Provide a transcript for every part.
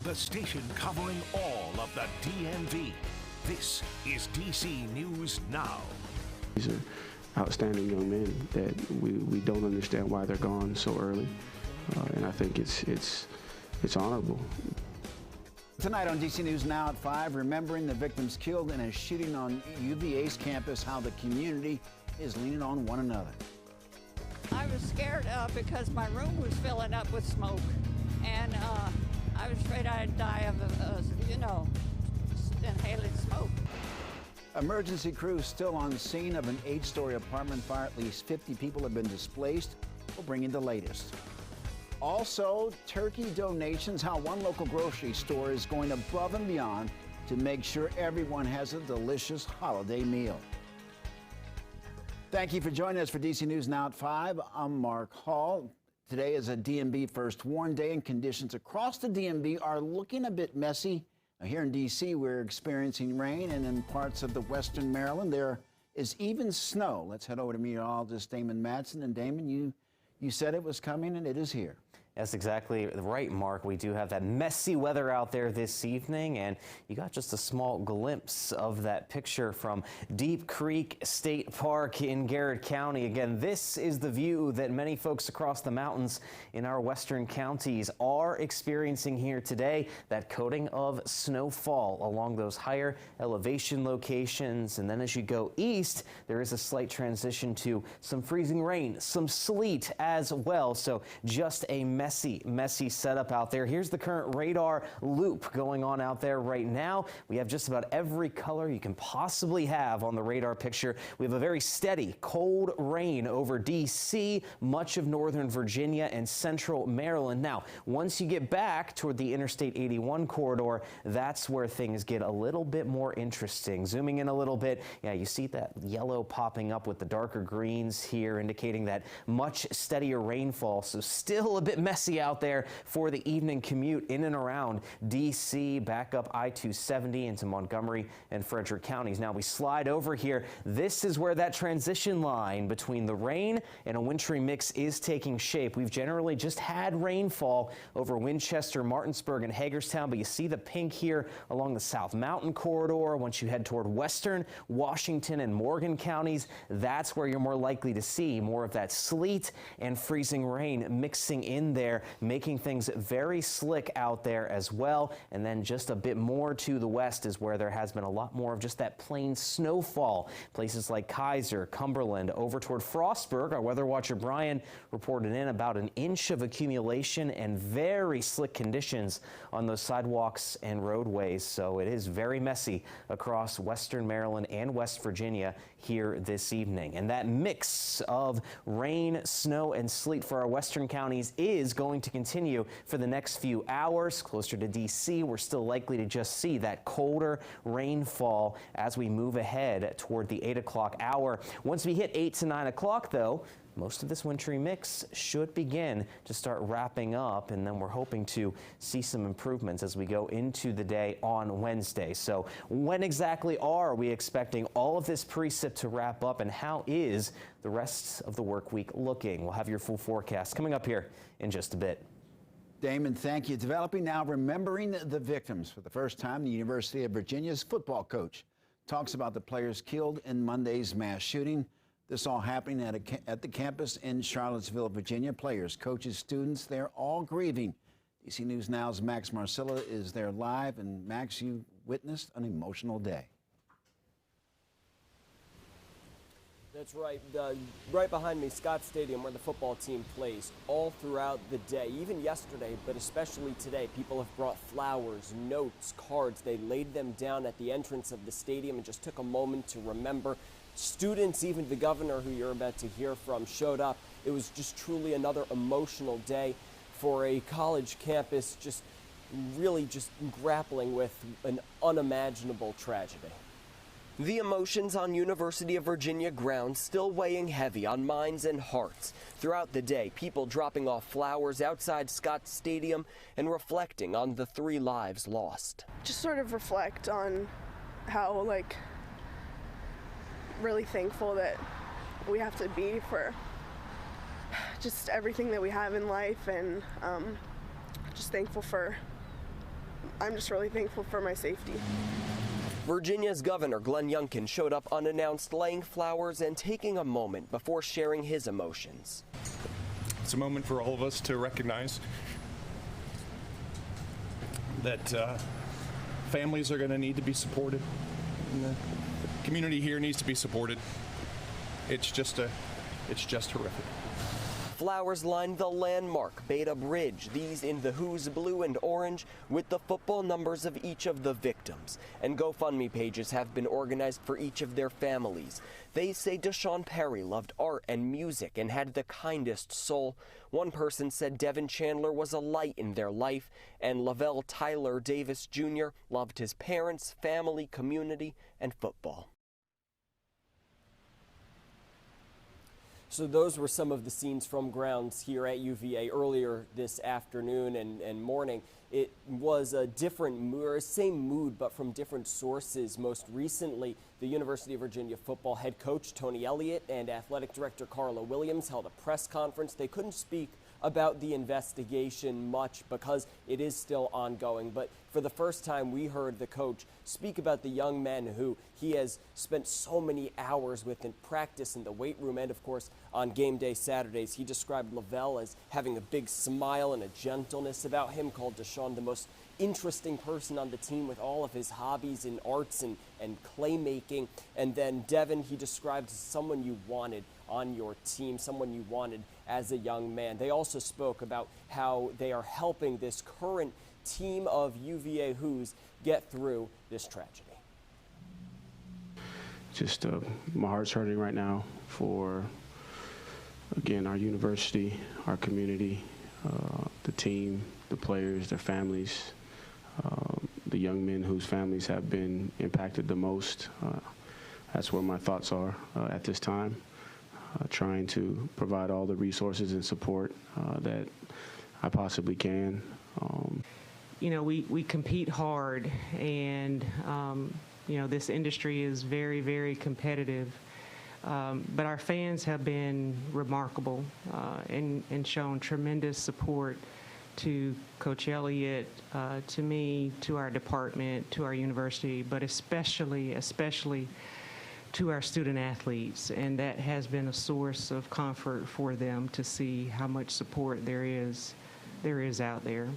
the station covering all of the DMV. This is DC News Now. These are outstanding young men that we don't understand why they're gone so early, and I think it's honorable. Tonight on DC News Now at 5, remembering the victims killed in a shooting on UVA's campus, how the community is leaning on one another. I was scared because my room was filling up with smoke, and I was afraid I'd die of, inhaling smoke. Emergency crews still on scene of an 8-story apartment fire. At least 50 people have been displaced. We'll bring you the latest. Also, turkey donations, how one local grocery store is going above and beyond to make sure everyone has a delicious holiday meal. Thank you for joining us for DC News Now at 5. I'm Mark Hall. Today is a DMV First Warn Day, and conditions across the DMV are looking a bit messy. Here in D.C., we're experiencing rain, and in parts of the western Maryland, there is even snow. Let's head over to meteorologist Damon Madsen. And Damon, you said it was coming, and it is here. That's exactly right, Mark. We do have that messy weather out there this evening, and you got just a small glimpse of that picture from Deep Creek State Park in Garrett County. Again, this is the view that many folks across the mountains in our western counties are experiencing here today, that coating of snowfall along those higher elevation locations. And then as you go east, there is a slight transition to some freezing rain, some sleet as well. So just a messy setup out there. Here's the current radar loop going on out there right now. We have just about every color you can possibly have on the radar picture. We have a very steady cold rain over D.C., much of northern Virginia and central Maryland. Now, once you get back toward the Interstate 81 corridor, that's where things get a little bit more interesting. Zooming in a little bit, yeah, you see that yellow popping up with the darker greens here, indicating that much steadier rainfall. So still a bit messy out there for the evening commute in and around D.C., back up I-270 into Montgomery and Frederick counties. Now we slide over here. This is where that transition line between the rain and a wintry mix is taking shape. We've generally just had rainfall over Winchester, Martinsburg, and Hagerstown, but you see the pink here along the South Mountain corridor. Once you head toward western Washington and Morgan counties, that's where you're more likely to see more of that sleet and freezing rain mixing in there, making things very slick out there as well. And then just a bit more to the west is where there has been a lot more of just that plain snowfall. Places like Kaiser, Cumberland, over toward Frostburg. Our weather watcher Brian reported in about an inch of accumulation and very slick conditions on those sidewalks and roadways. So it is very messy across western Maryland and West Virginia here this evening. And that mix of rain, snow, and sleet for our western counties is going to continue for the next few hours. Closer to D.C., we're still likely to just see that colder rainfall as we move ahead toward the 8 o'clock hour. Once we hit 8 to 9 o'clock, though, most of this wintry mix should begin to start wrapping up, and then we're hoping to see some improvements as we go into the day on Wednesday. So when exactly are we expecting all of this precip to wrap up, and how is the rest of the work week looking? We'll have your full forecast coming up here in just a bit. Damon, thank you. Developing now, remembering the victims. For the first time, the University of Virginia's football coach talks about the players killed in Monday's mass shooting. This all happening at the campus in Charlottesville, Virginia. Players, coaches, students, they're all grieving. DC News Now's Max Marcilla is there live. And Max, you witnessed an emotional day. That's right. Right behind me, Scott Stadium, where the football team plays, all throughout the day, even yesterday, but especially today, people have brought flowers, notes, cards. They laid them down at the entrance of the stadium and just took a moment to remember. Students, even the governor, who you're about to hear from, showed up. It was just truly another emotional day for a college campus, just really just grappling with an unimaginable tragedy. The emotions on University of Virginia grounds still weighing heavy on minds and hearts. Throughout the day, people dropping off flowers outside Scott Stadium and reflecting on the 3 lives lost. Just sort of reflect on how, really thankful that we have to be for just everything that we have in life, and just thankful for I'm just really thankful for my safety. Virginia's Governor Glenn Youngkin showed up unannounced, laying flowers and taking a moment before sharing his emotions. It's a moment for all of us to recognize that families are going to need to be supported, and the community here needs to be supported. It's just horrific. Flowers lined the landmark Beta Bridge, these in the Who's blue and orange with the football numbers of each of the victims. And GoFundMe pages have been organized for each of their families. They say Deshaun Perry loved art and music and had the kindest soul. One person said Devin Chandler was a light in their life, and Lavelle Tyler Davis Jr. loved his parents, family, community, and football. So those were some of the scenes from grounds here at UVA earlier this afternoon and morning. It was a different mood, or same mood, but from different sources. Most recently, the University of Virginia football head coach Tony Elliott and athletic director Carla Williams held a press conference. They couldn't speak about the investigation much because it is still ongoing. But for the first time, we heard the coach speak about the young men who he has spent so many hours with in practice in the weight room and, of course, on game day Saturdays. He described Lavelle as having a big smile and a gentleness about him, called Deshaun the most interesting person on the team with all of his hobbies in arts and clay-making. And then Devin, he described as someone you wanted on your team, someone you wanted as a young man. They also spoke about how they are helping this current team of UVA Who's get through this tragedy. Just my heart's hurting right now for, again, our university, our community, the team, the players, their families, the young men whose families have been impacted the most. That's where my thoughts are at this time. Trying to provide all the resources and support that I possibly can. You know, we compete hard, and you know, this industry is very, very competitive. But our fans have been remarkable and shown tremendous support to Coach Elliott, to me, to our department, to our university, but especially to our student athletes, and that has been a source of comfort for them to see how much support there is out there.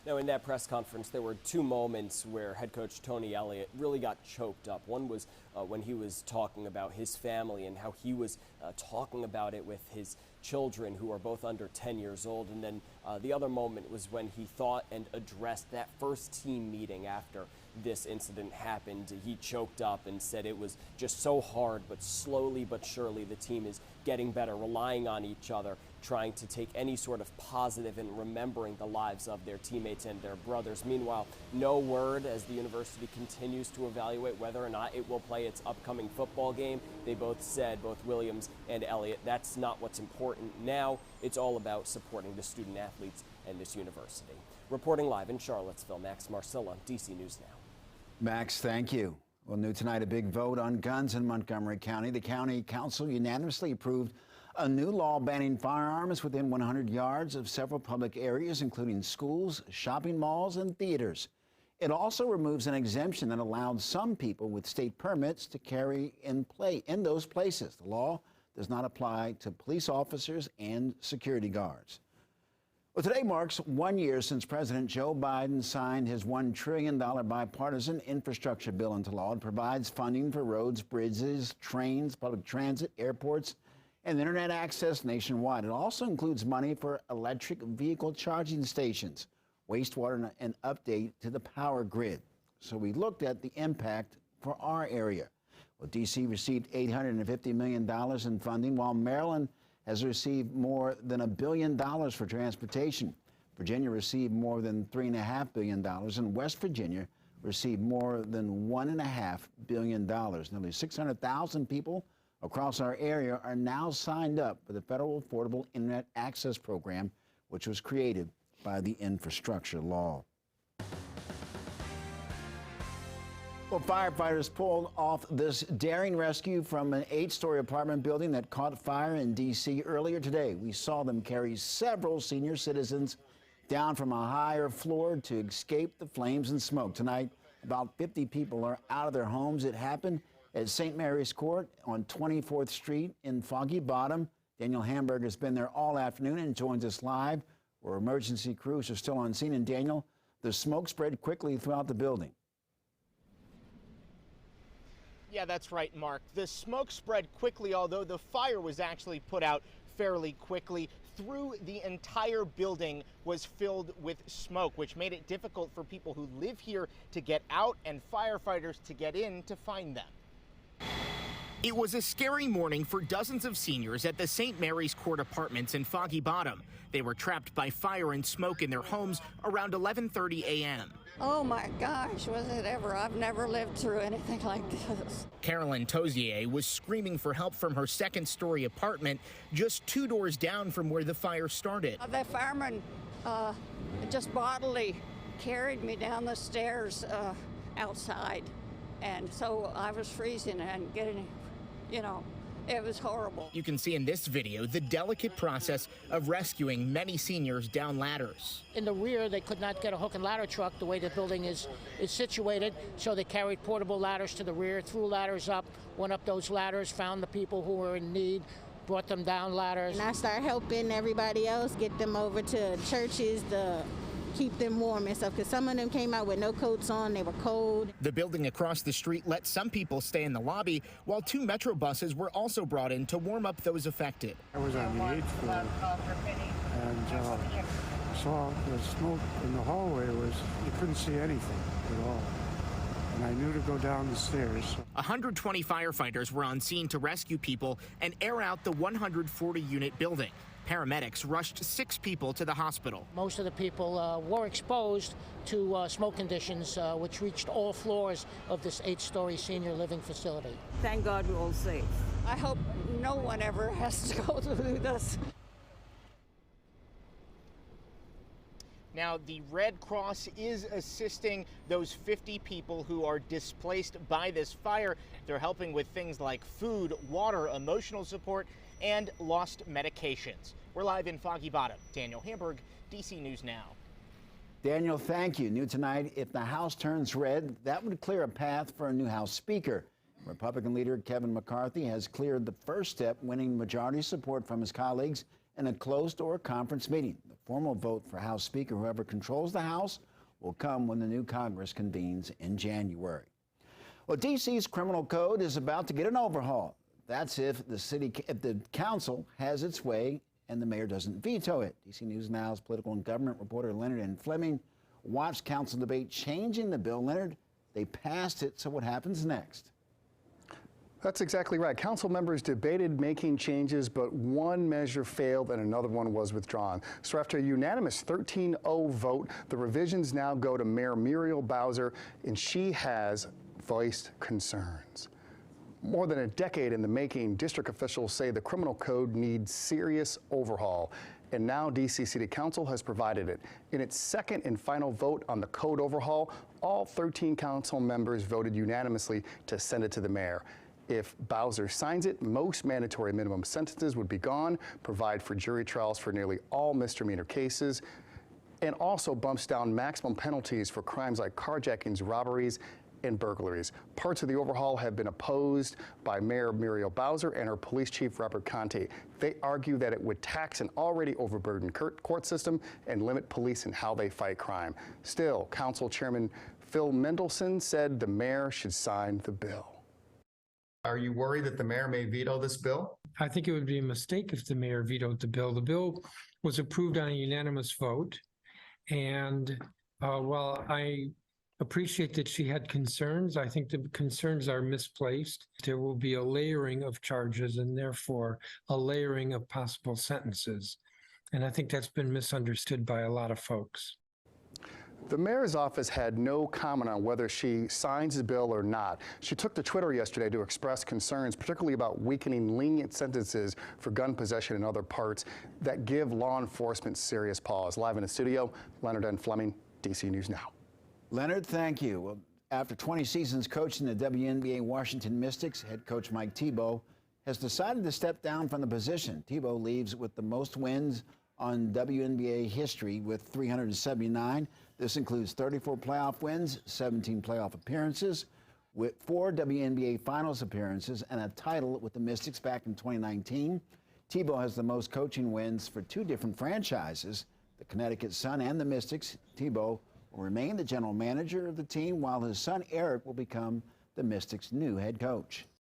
Now, in that press conference, there were two moments where head coach Tony Elliott really got choked up. One was when he was talking about his family and how he was talking about it with his children, who are both under 10 years old. And then the other moment was when he thought and addressed that first team meeting after this incident happened. He choked up and said it was just so hard, but slowly but surely the team is getting better, relying on each other, trying to take any sort of positive and remembering the lives of their teammates and their brothers. Meanwhile, no word as the university continues to evaluate whether or not it will play its upcoming football game. They both said, both Williams and Elliott, that's not what's important now. It's all about supporting the student athletes and this university. Reporting live in Charlottesville, Max Marcilla, DC News Now. Max, thank you. Well, new tonight, a big vote on guns in Montgomery County. The county council unanimously approved a new law banning firearms within 100 yards of several public areas, including schools, shopping malls, and theaters. It also removes an exemption that allowed some people with state permits to carry in those places. The law does not apply to police officers and security guards. Well, today marks 1 year since President Joe Biden signed his $1 trillion bipartisan infrastructure bill into law. It provides funding for roads, bridges, trains, public transit, airports, and internet access nationwide. It also includes money for electric vehicle charging stations, wastewater, and an update to the power grid. So we looked at the impact for our area. Well, D.C. received $850 million in funding, while Maryland has received more than $1 billion for transportation. Virginia received more than $3.5 billion, and West Virginia received more than $1.5 billion. Nearly 600,000 people across our area are now signed up for the Federal Affordable Internet Access Program, which was created by the infrastructure law. Well, firefighters pulled off this daring rescue from an 8-story apartment building that caught fire in D.C. earlier today. We saw them carry several senior citizens down from a higher floor to escape the flames and smoke. Tonight, about 50 people are out of their homes. It happened at St. Mary's Court on 24th Street in Foggy Bottom. Daniel Hamburg has been there all afternoon and joins us live, where emergency crews are still on scene. And Daniel, the smoke spread quickly throughout the building. Yeah, that's right, Mark. The smoke spread quickly, although the fire was actually put out fairly quickly. Through the entire building was filled with smoke, which made it difficult for people who live here to get out and firefighters to get in to find them. It was a scary morning for dozens of seniors at the St. Mary's Court Apartments in Foggy Bottom. They were trapped by fire and smoke in their homes around 11:30 a.m. Oh my gosh, was it ever? I've never lived through anything like this. Carolyn Tozier was screaming for help from her second-story apartment just 2 doors down from where the fire started. The fireman just bodily carried me down the stairs outside, and so I was freezing and getting, it was horrible. You can see in this video the delicate process of rescuing many seniors down ladders. In the rear, they could not get a hook and ladder truck the way the building is situated, so they carried portable ladders to the rear, threw ladders up, went up those ladders, found the people who were in need, brought them down ladders. And I started helping everybody else get them over to churches to keep them warm and stuff, because some of them came out with no coats on, they were cold. The building across the street let some people stay in the lobby, while 2 Metro buses were also brought in to warm up those affected. I was on the 8th floor and saw the smoke in the hallway. You couldn't see anything at all. And I knew to go down the stairs. 120 firefighters were on scene to rescue people and air out the 140-unit building. Paramedics rushed 6 people to the hospital. Most of the people were exposed to smoke conditions, which reached all floors of this 8-story senior living facility. Thank God we're all safe. I hope no one ever has to go through this. Now, the Red Cross is assisting those 50 people who are displaced by this fire. They're helping with things like food, water, emotional support, and lost medications. We're live in Foggy Bottom. Daniel Hamburg, DC News Now. Daniel, thank you. New tonight, if the House turns red, that would clear a path for a new House Speaker. Republican leader Kevin McCarthy has cleared the first step, winning majority support from his colleagues in a closed-door conference meeting. The formal vote for House Speaker, whoever controls the House, will come when the new Congress convenes in January. Well, DC's criminal code is about to get an overhaul. That's if the council has its way and the mayor doesn't veto it. DC News Now's political and government reporter Leonard N. Fleming watched council debate changing the bill. Leonard, they passed it, so what happens next? That's exactly right. Council members debated making changes, but one measure failed and another one was withdrawn. So after a unanimous 13-0 vote, the revisions now go to Mayor Muriel Bowser, and she has voiced concerns. More than a decade in the making, district officials say the criminal code needs serious overhaul. And now DC City Council has provided it. In its second and final vote on the code overhaul, all 13 council members voted unanimously to send it to the mayor. If Bowser signs it, most mandatory minimum sentences would be gone, provide for jury trials for nearly all misdemeanor cases, and also bumps down maximum penalties for crimes like carjackings, robberies, and burglaries. Parts of the overhaul have been opposed by Mayor Muriel Bowser and her police chief, Robert Conte. They argue that it would tax an already overburdened court system and limit police in how they fight crime. Still, Council Chairman Phil Mendelson said the mayor should sign the bill. Are you worried that the mayor may veto this bill? I think it would be a mistake if the mayor vetoed the bill. The bill was approved on a unanimous vote. And while I appreciate that she had concerns, I think the concerns are misplaced. There will be a layering of charges and therefore a layering of possible sentences. And I think that's been misunderstood by a lot of folks. The mayor's office had no comment on whether she signs the bill or not. She took to Twitter yesterday to express concerns, particularly about weakening lenient sentences for gun possession and other parts that give law enforcement serious pause. Live in the studio, Leonard N. Fleming, DC News Now. Leonard, thank you. Well, after 20 seasons coaching the WNBA Washington Mystics, head coach Mike Thibault has decided to step down from the position. Thibault leaves with the most wins on WNBA history with 379. This includes 34 playoff wins, 17 playoff appearances, with 4 WNBA Finals appearances, and a title with the Mystics back in 2019. Tebow has the most coaching wins for 2 different franchises, the Connecticut Sun and the Mystics. Tebow will remain the general manager of the team, while his son Eric will become the Mystics' new head coach.